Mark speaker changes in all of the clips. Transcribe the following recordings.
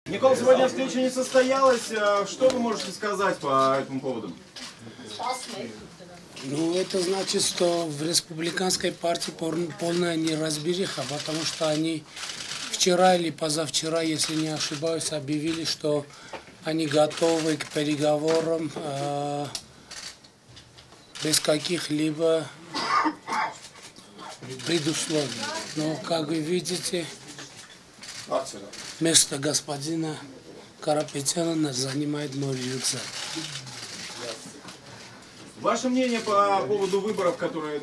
Speaker 1: Никол, сегодня встреча не состоялась. Что вы можете сказать по этому поводу?
Speaker 2: Ну, это значит, что в республиканской партии полная неразбериха, потому что они вчера или позавчера, если не ошибаюсь, объявили, что они готовы к переговорам без каких-либо предусловий. Но, как вы видите, место господина Карапетяна занимает мой рюкзак.
Speaker 1: Ваше мнение по поводу выборов, которые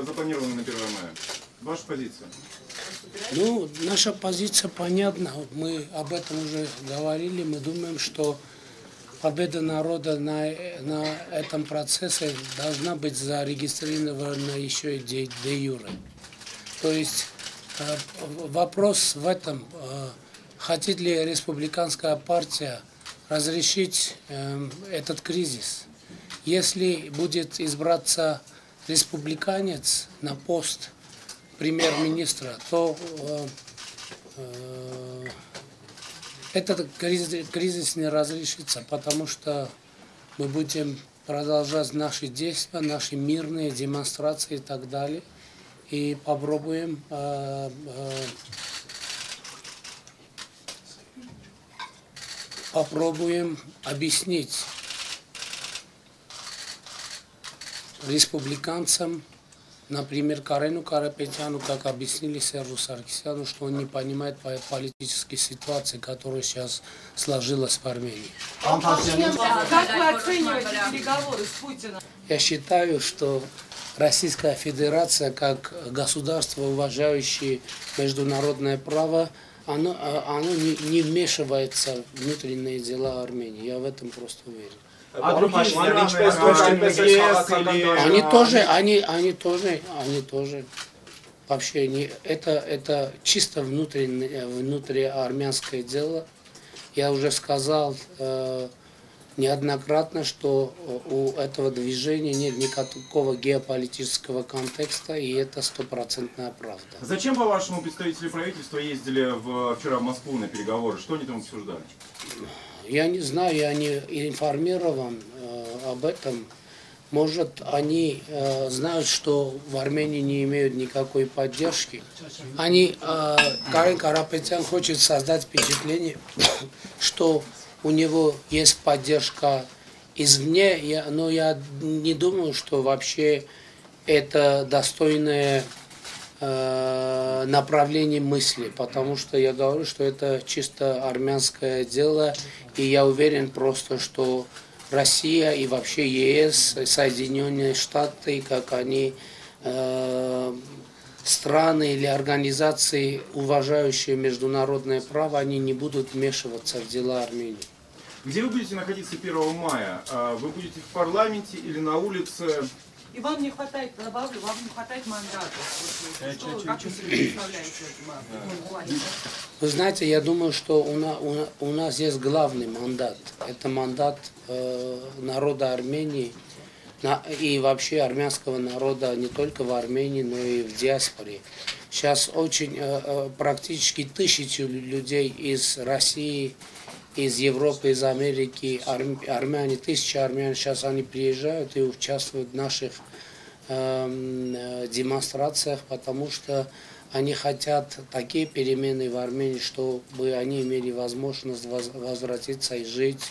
Speaker 1: запланированы на 1 мая? Ваша позиция?
Speaker 2: Ну, наша позиция понятна. Мы об этом уже говорили. Мы думаем, что победа народа на этом процессе должна быть зарегистрирована еще и де юре. То есть вопрос в этом, хочет ли республиканская партия разрешить этот кризис. Если будет избраться республиканец на пост премьер-министра, то этот кризис не разрешится, потому что мы будем продолжать наши действия, наши мирные демонстрации и так далее, и попробуем объяснить республиканцам, например, Карену Карапетяну, как объяснили Сержу Саркисяну, что он не понимает политической ситуации, которая сейчас сложилась в Армении.
Speaker 3: Как вы оцениваете переговоры с Путиным?
Speaker 2: Я считаю, что Российская Федерация, как государство, уважающее международное право, оно не вмешивается в внутренние дела Армении. Я в этом просто уверен. Они тоже вообще это чисто внутриармянское дело. Я уже сказал неоднократно, что у этого движения нет никакого геополитического контекста, и это стопроцентная правда.
Speaker 1: Зачем, по-вашему, представители правительства ездили вчера в Москву на переговоры? Что они там обсуждали?
Speaker 2: Я не знаю, я не информирован об этом. Может, они знают, что в Армении не имеют никакой поддержки. Карен Карапетян хочет создать впечатление, что у него есть поддержка извне, но я не думаю, что вообще это достойное направление мысли, потому что я говорю, что это чисто армянское дело, и я уверен просто, что Россия и вообще ЕС, Соединенные Штаты, как они страны или организации, уважающие международное право, они не будут вмешиваться в дела Армении.
Speaker 1: Где вы будете находиться 1 мая? Вы будете в парламенте или на улице?
Speaker 3: И вам не хватает, добавлю, вам не хватает мандата. Как вы себе представляете это?
Speaker 2: Вы знаете, я думаю, что у нас есть главный мандат. Это мандат народа Армении и вообще армянского народа не только в Армении, но и в диаспоре. Сейчас практически 1000 людей из России, из Европы, из Америки, армяне, 1000 армян, сейчас они приезжают и участвуют в наших демонстрациях, потому что они хотят такие перемены в Армении, чтобы они имели возможность возвратиться и жить,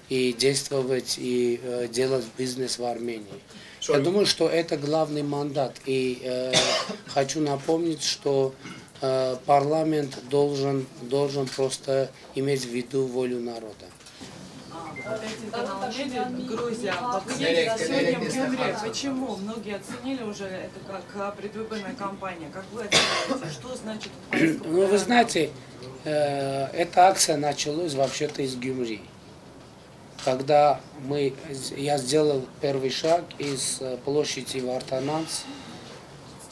Speaker 2: и действовать, и делать бизнес в Армении. Я думаю, что это главный мандат. И хочу напомнить, что парламент должен просто иметь в виду волю народа.
Speaker 3: Грузия. Вы едете сегодня в Гюмри. Почему? Многие оценили уже это как предвыборная кампания. Как вы оцениваете? Что значит?
Speaker 2: Ну, вы знаете, эта акция началась вообще-то из Гюмри. Когда я сделал первый шаг из площади Вартананс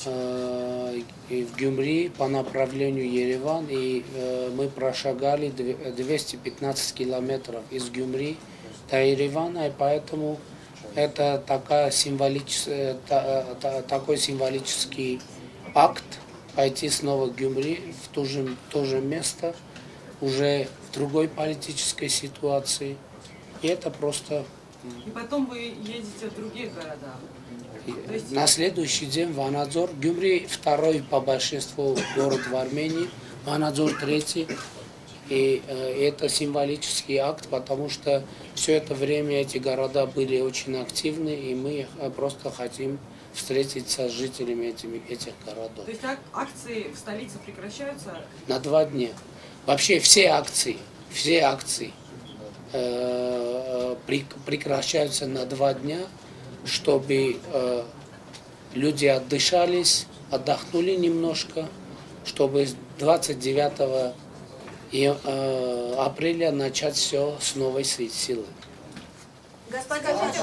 Speaker 2: в Гюмри по направлению Ереван, и мы прошагали 215 километров из Гюмри до Еревана, и поэтому это такой символический акт пойти снова в Гюмри, в то же место, уже в другой политической ситуации. И это просто...
Speaker 3: И потом вы едете в другие города. То есть...
Speaker 2: На следующий день Ванадзор, Гюмри второй по большинству город в Армении, Ванадзор третий. И это символический акт, потому что все это время эти города были очень активны, и мы просто хотим встретиться с жителями этих городов.
Speaker 3: То есть акции в столице прекращаются?
Speaker 2: На 2 дня. Вообще все акции прекращаются на 2 дня, чтобы люди отдышались, отдохнули немножко, чтобы с 29 апреля начать все с новой силы.
Speaker 4: Господин Петрович,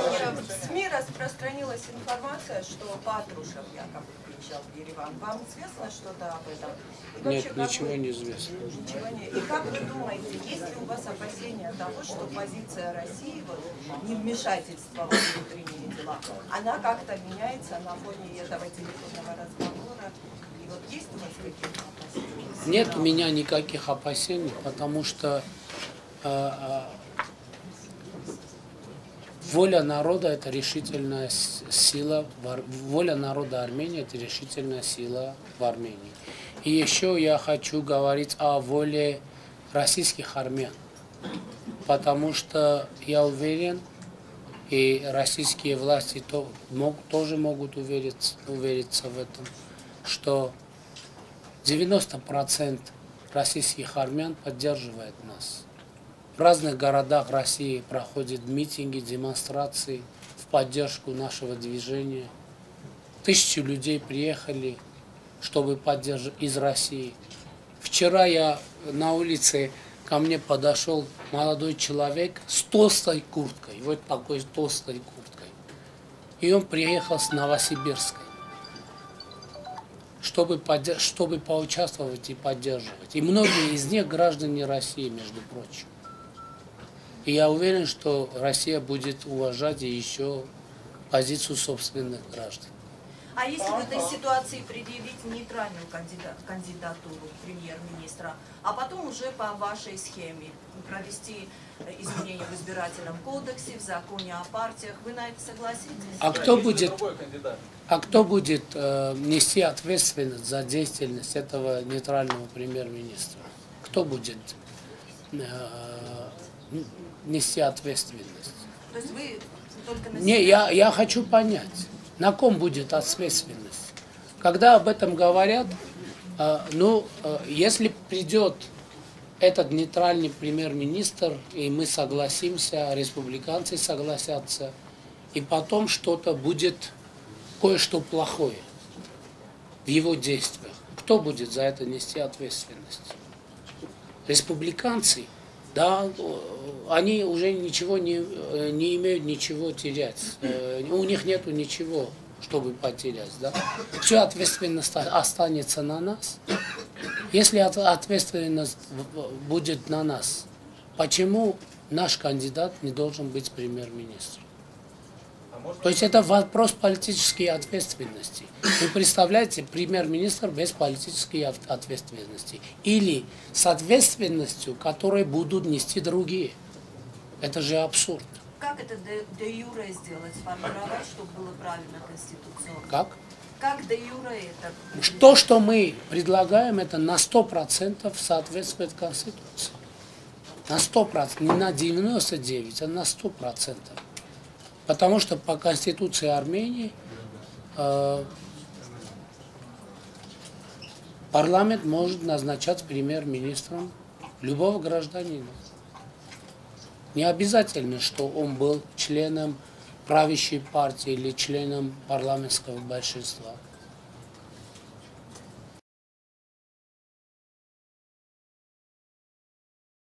Speaker 4: в СМИ распространилась информация, что Патрушев якобы приезжал в Ереван. Вам известно что-то об этом? И
Speaker 2: Нет,
Speaker 4: вообще,
Speaker 2: ничего не известно.
Speaker 4: Ничего не. И как вы думаете, есть ли у вас опасения того, что позиция России, вот, невмешательства в внутренние дела, она как-то меняется на фоне этого телефонного разговора? И вот есть у вас какие-то опасения?
Speaker 2: Нет у меня никаких опасений, потому что воля народа – это решительная сила, воля народа Армении – это решительная сила в Армении. И еще я хочу говорить о воле российских армян, потому что я уверен, и российские власти тоже могут увериться в этом, что 90% российских армян поддерживает нас. В разных городах России проходят митинги, демонстрации в поддержку нашего движения. 1000 людей приехали, чтобы поддержать из России. Вчера на улице ко мне подошел молодой человек с толстой курткой, вот такой толстой курткой. И он приехал с Новосибирска, чтобы поучаствовать и поддерживать. И многие из них граждане России, между прочим. И я уверен, что Россия будет уважать и еще позицию собственных граждан.
Speaker 4: А если в этой ситуации предъявить нейтральную кандидатуру премьер-министра, а потом уже по вашей схеме провести изменения в избирательном кодексе, в законе о партиях, вы на это согласитесь?
Speaker 2: А кто будет нести ответственность за деятельность этого нейтрального премьер-министра? Кто будет нести ответственность?
Speaker 4: То есть вы только на
Speaker 2: Не, я хочу понять, на ком будет ответственность. Когда об этом говорят, если придет этот нейтральный премьер-министр, и мы согласимся, республиканцы согласятся, и потом что-то будет, кое-что плохое в его действиях, кто будет за это нести ответственность? Республиканцы? Да, они уже ничего не имеют ничего терять. У них нету ничего, чтобы потерять. Да? Все ответственность останется на нас. Если ответственность будет на нас, почему наш кандидат не должен быть премьер-министром? То есть это вопрос политической ответственности. Вы представляете, премьер-министр без политической ответственности. Или с ответственностью, которую будут нести другие. Это же абсурд.
Speaker 4: Как это де юре сделать, сформировать, чтобы было правильно конституционно?
Speaker 2: Как?
Speaker 4: Как де юре это?
Speaker 2: То, что мы предлагаем, это на 100% соответствует Конституции. На 100%, не на 99%, а на 100%. Потому что по Конституции Армении парламент может назначать премьер-министром любого гражданина. Не обязательно, что он был членом правящей партии или членом парламентского большинства.